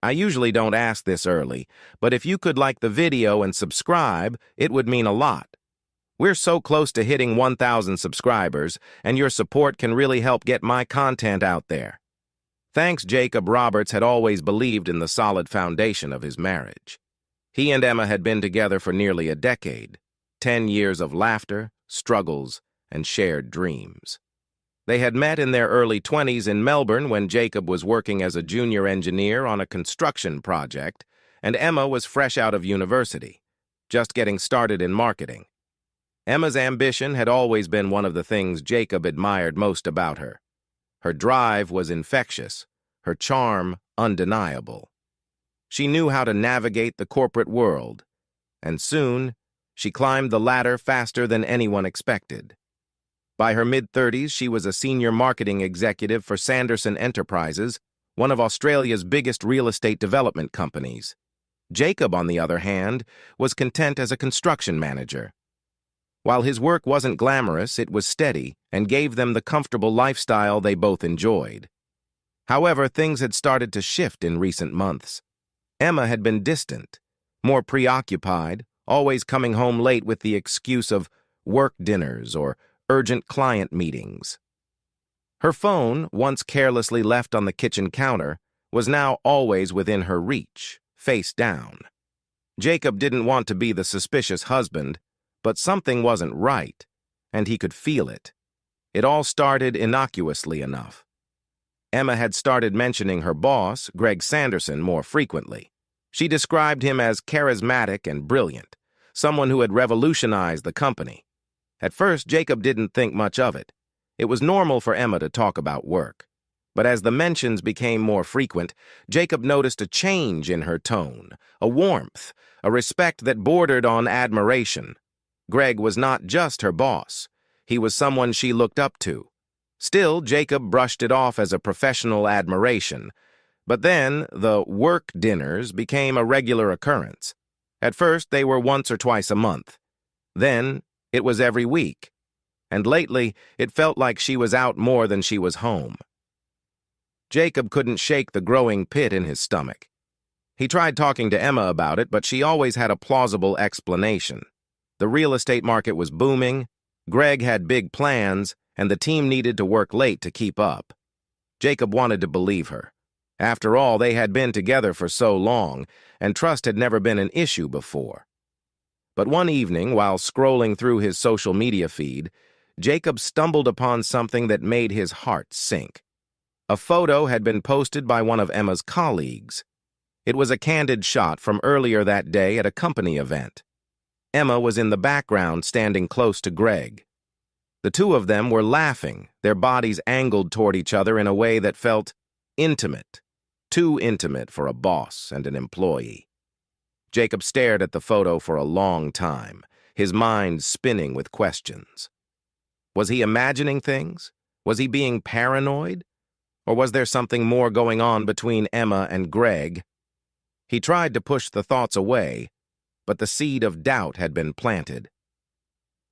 I usually don't ask this early, but if you could like the video and subscribe, it would mean a lot. We're so close to hitting 1,000 subscribers, and your support can really help get my content out there. Thanks. Jacob Roberts had always believed in the solid foundation of his marriage. He and Emma had been together for nearly a decade, 10 years of laughter, struggles, and shared dreams. They had met in their early 20s in Melbourne when Jacob was working as a junior engineer on a construction project, and Emma was fresh out of university, just getting started in marketing. Emma's ambition had always been one of the things Jacob admired most about her. Her drive was infectious, her charm undeniable. She knew how to navigate the corporate world, and soon she climbed the ladder faster than anyone expected. By her mid-30s, she was a senior marketing executive for Sanderson Enterprises, one of Australia's biggest real estate development companies. Jacob, on the other hand, was content as a construction manager. While his work wasn't glamorous, it was steady and gave them the comfortable lifestyle they both enjoyed. However, things had started to shift in recent months. Emma had been distant, more preoccupied, always coming home late with the excuse of work dinners or urgent client meetings. Her phone, once carelessly left on the kitchen counter, was now always within her reach, face down. Jacob didn't want to be the suspicious husband, but something wasn't right, and he could feel it. It all started innocuously enough. Emma had started mentioning her boss, Greg Sanderson, more frequently. She described him as charismatic and brilliant, someone who had revolutionized the company. At first, Jacob didn't think much of it. It was normal for Emma to talk about work. But as the mentions became more frequent, Jacob noticed a change in her tone, a warmth, a respect that bordered on admiration. Greg was not just her boss. He was someone she looked up to. Still, Jacob brushed it off as a professional admiration. But then, the work dinners became a regular occurrence. At first, they were once or twice a month. Then, it was every week, and lately it felt like she was out more than she was home. Jacob couldn't shake the growing pit in his stomach. He tried talking to Emma about it, but she always had a plausible explanation. The real estate market was booming, Greg had big plans, and the team needed to work late to keep up. Jacob wanted to believe her. After all, they had been together for so long, and trust had never been an issue before. But one evening, while scrolling through his social media feed, Jacob stumbled upon something that made his heart sink. A photo had been posted by one of Emma's colleagues. It was a candid shot from earlier that day at a company event. Emma was in the background, standing close to Greg. The two of them were laughing, their bodies angled toward each other in a way that felt intimate, too intimate for a boss and an employee. Jacob stared at the photo for a long time, his mind spinning with questions. Was he imagining things? Was he being paranoid? Or was there something more going on between Emma and Greg? He tried to push the thoughts away, but the seed of doubt had been planted.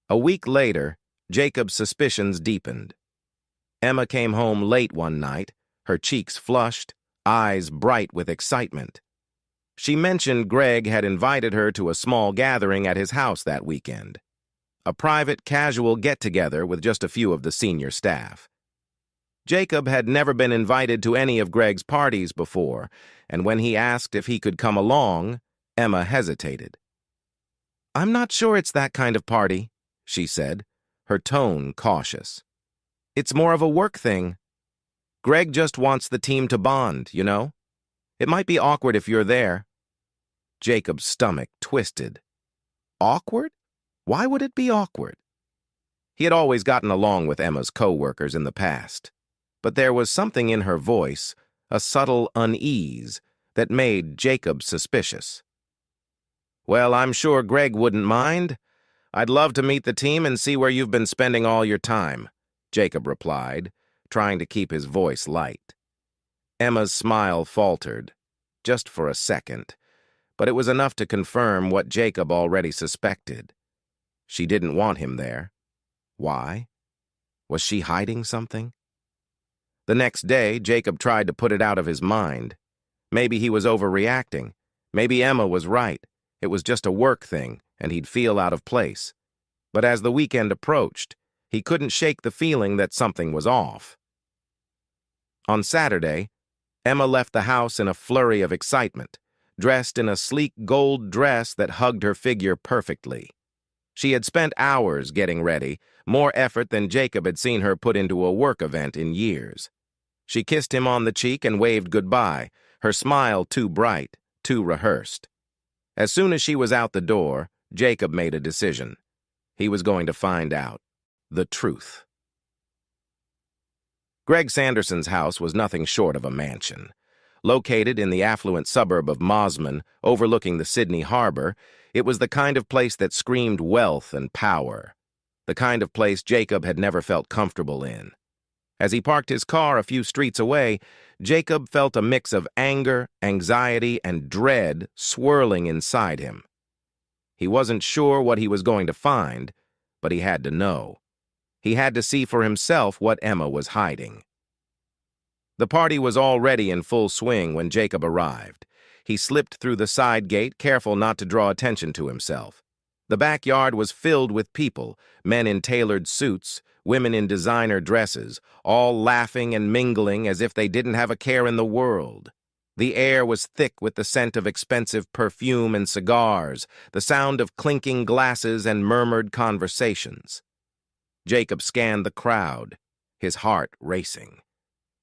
A week later, Jacob's suspicions deepened. Emma came home late one night, her cheeks flushed, eyes bright with excitement. She mentioned Greg had invited her to a small gathering at his house that weekend. A private, casual get-together with just a few of the senior staff. Jacob had never been invited to any of Greg's parties before, and when he asked if he could come along, Emma hesitated. "I'm not sure it's that kind of party," she said, her tone cautious. "It's more of a work thing. Greg just wants the team to bond, you know? It might be awkward if you're there." Jacob's stomach twisted. Awkward? Why would it be awkward? He had always gotten along with Emma's co-workers in the past, but there was something in her voice, a subtle unease, that made Jacob suspicious. "Well, I'm sure Greg wouldn't mind. I'd love to meet the team and see where you've been spending all your time," Jacob replied, trying to keep his voice light. Emma's smile faltered, just for a second, but it was enough to confirm what Jacob already suspected. She didn't want him there. Why? Was she hiding something? The next day, Jacob tried to put it out of his mind. Maybe he was overreacting. Maybe Emma was right. It was just a work thing, and he'd feel out of place. But as the weekend approached, he couldn't shake the feeling that something was off. On Saturday, Emma left the house in a flurry of excitement, dressed in a sleek gold dress that hugged her figure perfectly. She had spent hours getting ready, more effort than Jacob had seen her put into a work event in years. She kissed him on the cheek and waved goodbye, her smile too bright, too rehearsed. As soon as she was out the door, Jacob made a decision. He was going to find out the truth. Greg Sanderson's house was nothing short of a mansion. Located in the affluent suburb of Mosman, overlooking the Sydney Harbor, it was the kind of place that screamed wealth and power. The kind of place Jacob had never felt comfortable in. As he parked his car a few streets away, Jacob felt a mix of anger, anxiety, and dread swirling inside him. He wasn't sure what he was going to find, but he had to know. He had to see for himself what Emma was hiding. The party was already in full swing when Jacob arrived. He slipped through the side gate, careful not to draw attention to himself. The backyard was filled with people, men in tailored suits, women in designer dresses, all laughing and mingling as if they didn't have a care in the world. The air was thick with the scent of expensive perfume and cigars, the sound of clinking glasses and murmured conversations. Jacob scanned the crowd, his heart racing.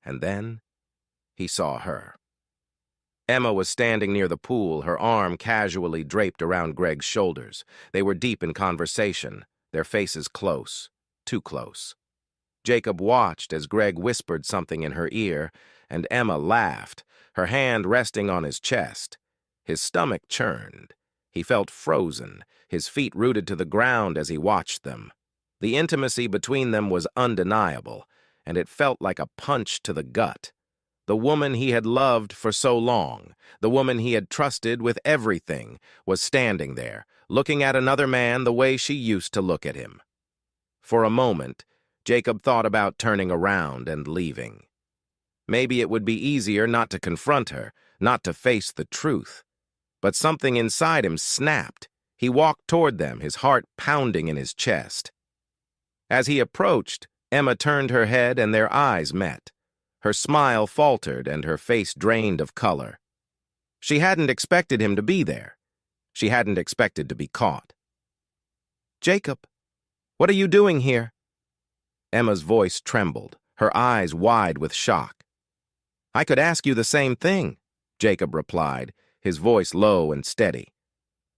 And then he saw her. Emma was standing near the pool, her arm casually draped around Greg's shoulders. They were deep in conversation, their faces close, too close. Jacob watched as Greg whispered something in her ear, and Emma laughed, her hand resting on his chest. His stomach churned. He felt frozen, his feet rooted to the ground as he watched them. The intimacy between them was undeniable, and it felt like a punch to the gut. The woman he had loved for so long, the woman he had trusted with everything, was standing there, looking at another man the way she used to look at him. For a moment, Jacob thought about turning around and leaving. Maybe it would be easier not to confront her, not to face the truth. But something inside him snapped. He walked toward them, his heart pounding in his chest. As he approached, Emma turned her head and their eyes met. Her smile faltered and her face drained of color. She hadn't expected him to be there. She hadn't expected to be caught. "Jacob, what are you doing here?" Emma's voice trembled, her eyes wide with shock. "I could ask you the same thing," Jacob replied, his voice low and steady.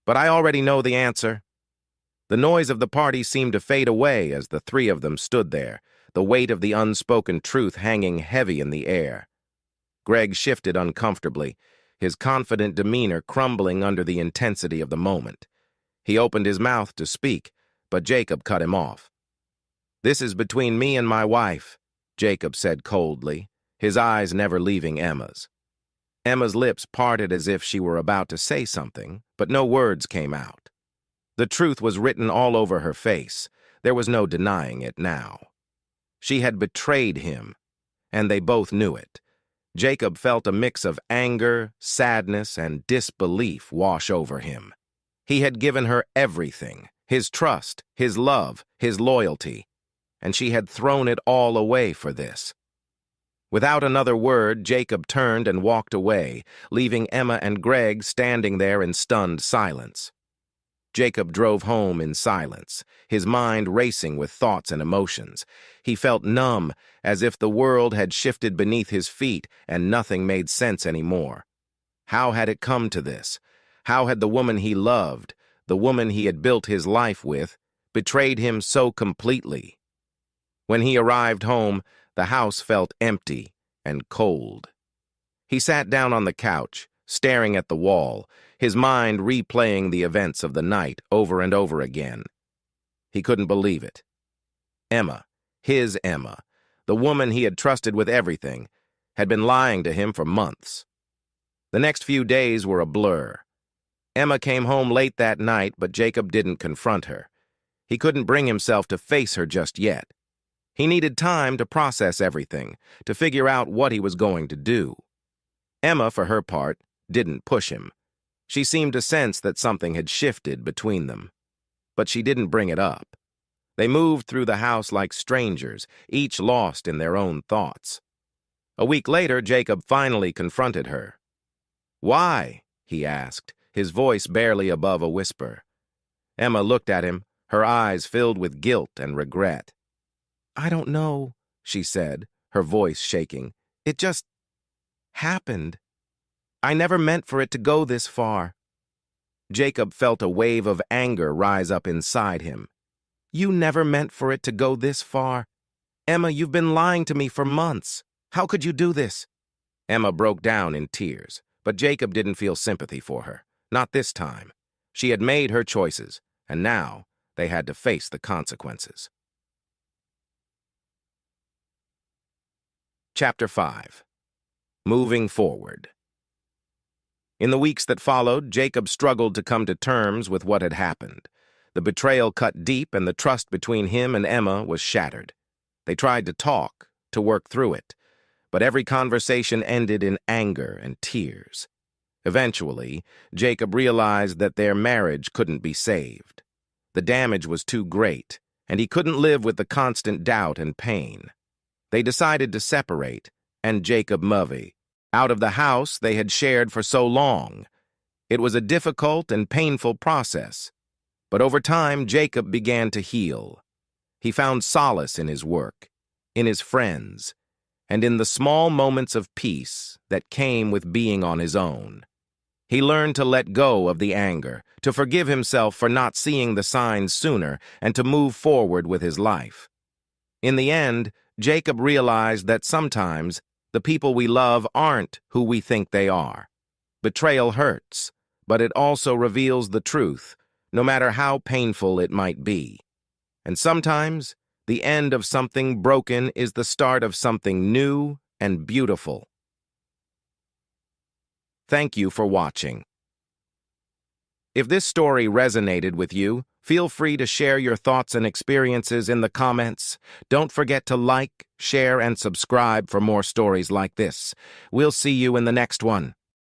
"But I already know the answer." The noise of the party seemed to fade away as the three of them stood there, the weight of the unspoken truth hanging heavy in the air. Greg shifted uncomfortably, his confident demeanor crumbling under the intensity of the moment. He opened his mouth to speak, but Jacob cut him off. "This is between me and my wife," Jacob said coldly, his eyes never leaving Emma's. Emma's lips parted as if she were about to say something, but no words came out. The truth was written all over her face. There was no denying it now. She had betrayed him, and they both knew it. Jacob felt a mix of anger, sadness, and disbelief wash over him. He had given her everything, his trust, his love, his loyalty, and she had thrown it all away for this. Without another word, Jacob turned and walked away, leaving Emma and Greg standing there in stunned silence. Jacob drove home in silence, his mind racing with thoughts and emotions. He felt numb, as if the world had shifted beneath his feet and nothing made sense anymore. How had it come to this? How had the woman he loved, the woman he had built his life with, betrayed him so completely? When he arrived home, the house felt empty and cold. He sat down on the couch, staring at the wall, his mind replaying the events of the night over and over again. He couldn't believe it. Emma, his Emma, the woman he had trusted with everything, had been lying to him for months. The next few days were a blur. Emma came home late that night, but Jacob didn't confront her. He couldn't bring himself to face her just yet. He needed time to process everything, to figure out what he was going to do. Emma, for her part, didn't push him. She seemed to sense that something had shifted between them. But she didn't bring it up. They moved through the house like strangers, each lost in their own thoughts. A week later, Jacob finally confronted her. "Why?" he asked, his voice barely above a whisper. Emma looked at him, her eyes filled with guilt and regret. "I don't know," she said, her voice shaking. "It just happened. I never meant for it to go this far." Jacob felt a wave of anger rise up inside him. "You never meant for it to go this far? Emma, you've been lying to me for months. How could you do this?" Emma broke down in tears, but Jacob didn't feel sympathy for her. Not this time. She had made her choices, and now they had to face the consequences. Chapter 5. Moving Forward. In the weeks that followed, Jacob struggled to come to terms with what had happened. The betrayal cut deep, and the trust between him and Emma was shattered. They tried to talk, to work through it, but every conversation ended in anger and tears. Eventually, Jacob realized that their marriage couldn't be saved. The damage was too great, and he couldn't live with the constant doubt and pain. They decided to separate, and Jacob Movey, out of the house they had shared for so long. It was a difficult and painful process, but over time Jacob began to heal. He found solace in his work, in his friends, and in the small moments of peace that came with being on his own. He learned to let go of the anger, to forgive himself for not seeing the signs sooner, and to move forward with his life. In the end, Jacob realized that sometimes the people we love aren't who we think they are. Betrayal hurts, but it also reveals the truth, no matter how painful it might be. And sometimes, the end of something broken is the start of something new and beautiful. Thank you for watching. If this story resonated with you, feel free to share your thoughts and experiences in the comments. Don't forget to like, share, and subscribe for more stories like this. We'll see you in the next one.